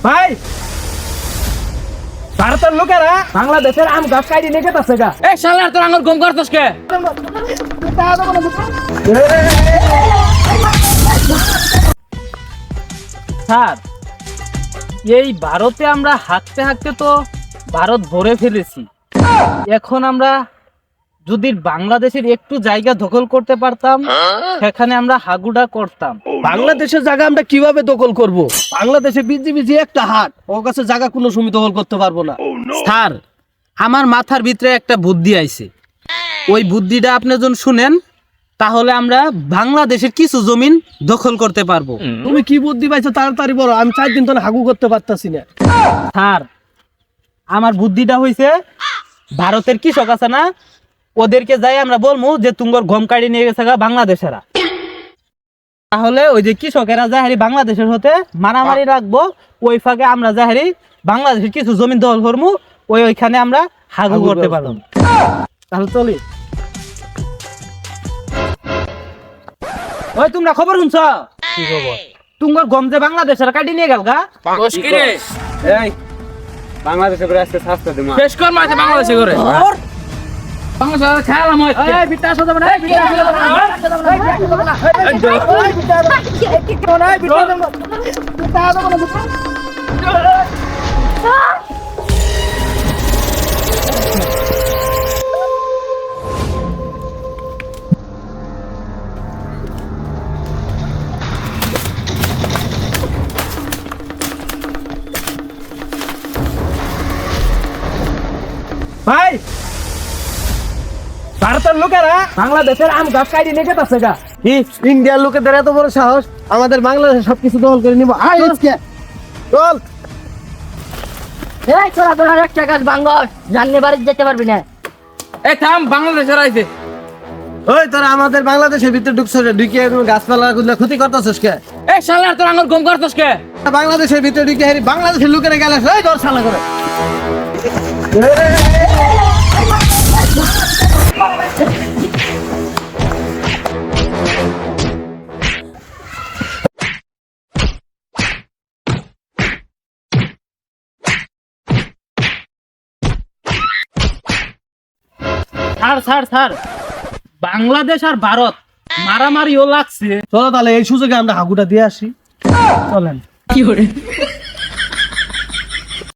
ভাই ভারতের লোকেরা বাংলাদেশের আম গাছ কাটি নিয়ে গেছে গা। এ শালা তোর আঙ্গুর গম করছস কে? স্যার, এই ভারতে আমরা হাঁটতে হাঁটতে তো ভারত ভরে ফেলেছি। এখন আমরা যদি বাংলাদেশের একটু জায়গা দখল করতে পারতাম, সেখানে আমরা হাগুডা করতাম। বাংলাদেশের জায়গা আমরা কিভাবে দখল করব? বাংলাদেশে বিজি একটা হাট, ওর কাছে জায়গা কোনো সময় দখল করতে পারবো না। স্যার, আমার মাথার ভিতরে একটা বুদ্ধি আইছে। ওই বুদ্ধিটা আপনি যখন শুনেন, তাহলে আমরা বাংলাদেশের কিছু জমিন দখল করতে পারবো। তুমি কি বুদ্ধি পাইছো তাড়াতাড়ি বলো, আমি 4 দিন ধরে হাগু করতে পারতাছি না। স্যার, আমার বুদ্ধিটা হইছে, ভারতের কৃষক আছে না, ওদেরকে যাই আমরা বলবো যে তুঙ্গর গম কাটি নিয়ে গেছে গা বাংলাদেশেরা। তাহলে ওই যে কৃষকেরা যাহারি বাংলাদেশের হতে মারামারি রাখবো, ওই ফাঁকে আমরা যাহারি বাংলাদেশের কিছু জমি দখল করবো, ওইখানে আমরা হাগু করতে পারবো। তাহলে চলি। ওই তোমরা খবর শুনছ? কি খবর? তুঙ্গর গম যে বাংলাদেশের কাটি নিয়ে গেল গা। দোষ কি রে? এই বাংলাদেশে করে আসতে শাস্তি দিমা। শেষ কর মাঝে বাংলাদেশে করে। বাংলাদেশে খেলা মই। এই বিটা আসো যাবে না, এই বিটা আসো যাবে না, এই বিটা আসো যাবে না, এই বিটা আসো যাবে না। ভাই ভারতের লোকেরা বাংলাদেশের আম গাছ কাটি নিয়ে গেছে গা। কি ইন্ডিয়ার লোকেদের এত বড় সাহস আমাদের বাংলাদেশে সবকিছু দখল করে নিব? আয় আজকে চল। এই তোরা তোরা একটা গাছ বাঙ্গস জানলে বাড়ি যেতে পারবি না। এ থাম, বাংলাদেশের আইছে। ওই তোরা আমাদের বাংলাদেশের ভিতরে ঢুকছস, ঢুকে গাছপালা গুলো ক্ষতি করতেছস কে? এ শালা তোর আঙ্গুর গম করছস কে? বাংলাদেশের ভিতরে ঢুকে হেরি বাংলাদেশের লোকেরা গেলে ওই তোর শালা করে। স্যার স্যার স্যার, বাংলাদেশ আর ভারত মারামারিও লাগছে। চলো তাহলে এই সুযোগে আমরা হাগুটা দিয়ে আসি। চলেন। কি করে